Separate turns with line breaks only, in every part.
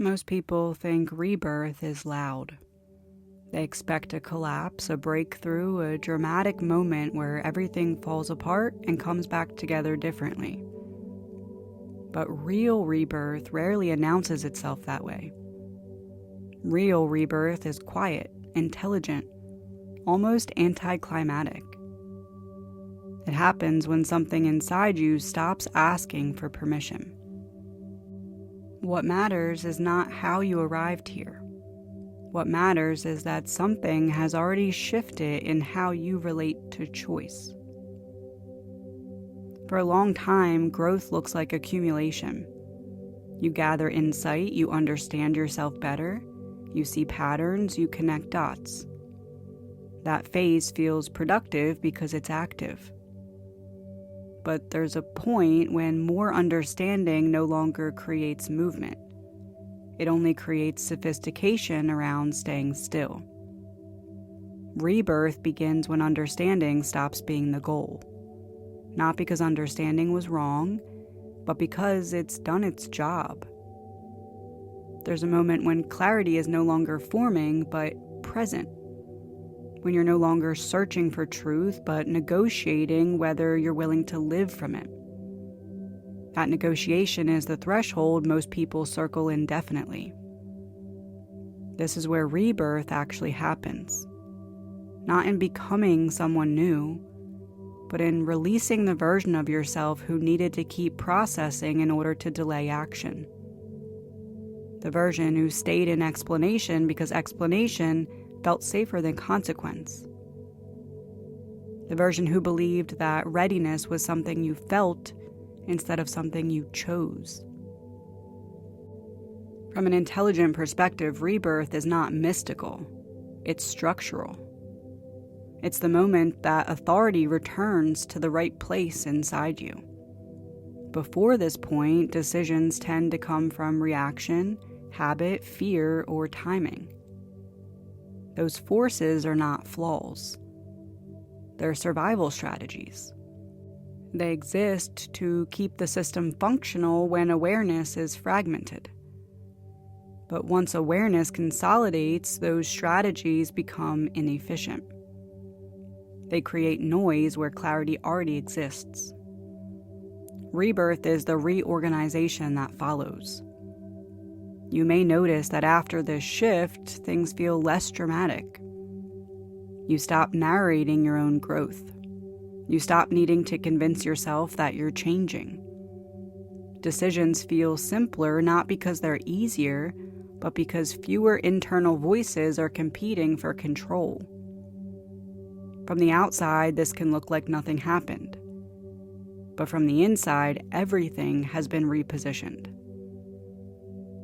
Most people think rebirth is loud. They expect a collapse, a breakthrough, a dramatic moment where everything falls apart and comes back together differently. But real rebirth rarely announces itself that way. Real rebirth is quiet, intelligent, almost anticlimactic. It happens when something inside you stops asking for permission. What matters is not how you arrived here. What matters is that something has already shifted in how you relate to choice. For a long time, growth looks like accumulation. You gather insight, you understand yourself better, you see patterns, you connect dots. That phase feels productive because it's active. But there's a point when more understanding no longer creates movement. It only creates sophistication around staying still. Rebirth begins when understanding stops being the goal. Not because understanding was wrong, but because it's done its job. There's a moment when clarity is no longer forming, but present. When you're no longer searching for truth, but negotiating whether you're willing to live from it. That negotiation is the threshold most people circle indefinitely. This is where rebirth actually happens. Not in becoming someone new, but in releasing the version of yourself who needed to keep processing in order to delay action. The version who stayed in explanation because explanation felt safer than consequence. The version who believed that readiness was something you felt instead of something you chose. From an intelligent perspective, rebirth is not mystical. It's structural. It's the moment that authority returns to the right place inside you. Before this point, decisions tend to come from reaction, habit, fear, or timing. Those forces are not flaws. They're survival strategies. They exist to keep the system functional when awareness is fragmented. But once awareness consolidates, those strategies become inefficient. They create noise where clarity already exists. Rebirth is the reorganization that follows. You may notice that after this shift, things feel less dramatic. You stop narrating your own growth. You stop needing to convince yourself that you're changing. Decisions feel simpler not because they're easier, but because fewer internal voices are competing for control. From the outside, this can look like nothing happened. But from the inside, everything has been repositioned.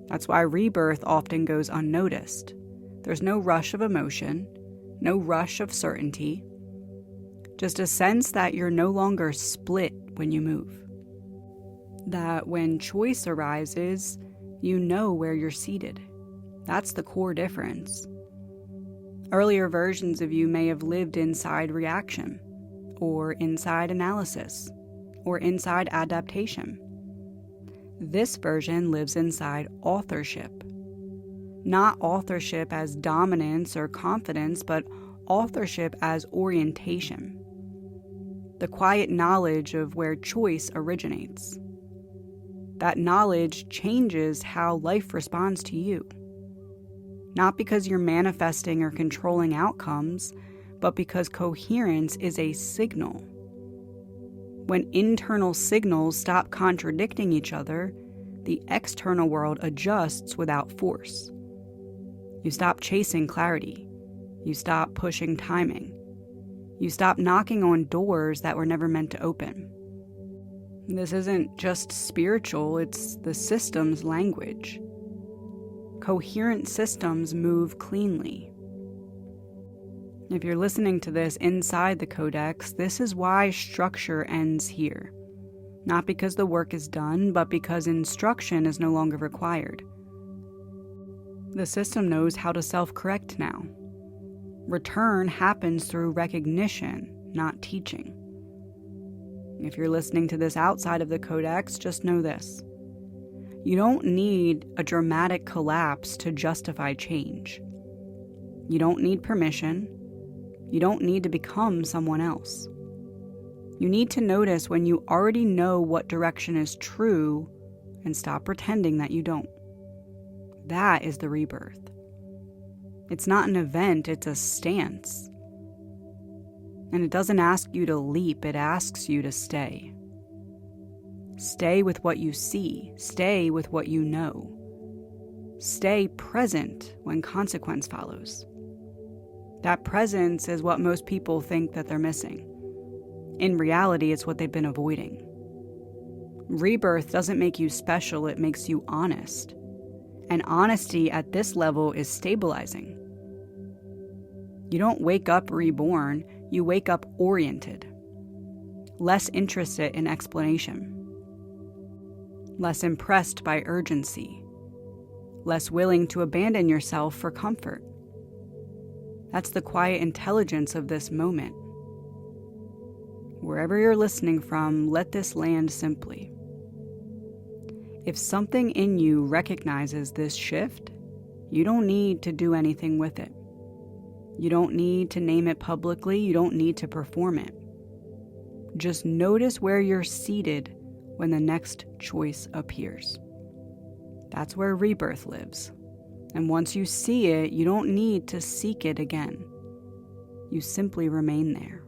That's why rebirth often goes unnoticed. There's no rush of emotion, no rush of certainty, just a sense that you're no longer split when you move. That when choice arises, you know where you're seated. That's the core difference. Earlier versions of you may have lived inside reaction, or inside analysis, or inside adaptation. This version lives inside authorship. Not authorship as dominance or confidence, but authorship as orientation. The quiet knowledge of where choice originates. That knowledge changes how life responds to you. Not because you're manifesting or controlling outcomes, but because coherence is a signal. When internal signals stop contradicting each other, the external world adjusts without force. You stop chasing clarity. You stop pushing timing. You stop knocking on doors that were never meant to open. This isn't just spiritual, it's the system's language. Coherent systems move cleanly. If you're listening to this inside the Codex, this is why structure ends here. Not because the work is done, but because instruction is no longer required. The system knows how to self-correct now. Return happens through recognition, not teaching. If you're listening to this outside of the Codex, just know this. You don't need a dramatic collapse to justify change. You don't need permission. You don't need to become someone else. You need to notice when you already know what direction is true and stop pretending that you don't. That is the rebirth. It's not an event, it's a stance. And it doesn't ask you to leap, it asks you to stay. Stay with what you see. Stay with what you know. Stay present when consequence follows. That presence is what most people think that they're missing. In reality, it's what they've been avoiding. Rebirth doesn't make you special, it makes you honest. And honesty at this level is stabilizing. You don't wake up reborn, you wake up oriented. Less interested in explanation. Less impressed by urgency. Less willing to abandon yourself for comfort. That's the quiet intelligence of this moment. Wherever you're listening from, let this land simply. If something in you recognizes this shift, you don't need to do anything with it. You don't need to name it publicly, you don't need to perform it. Just notice where you're seated when the next choice appears. That's where rebirth lives. And once you see it, you don't need to seek it again. You simply remain there.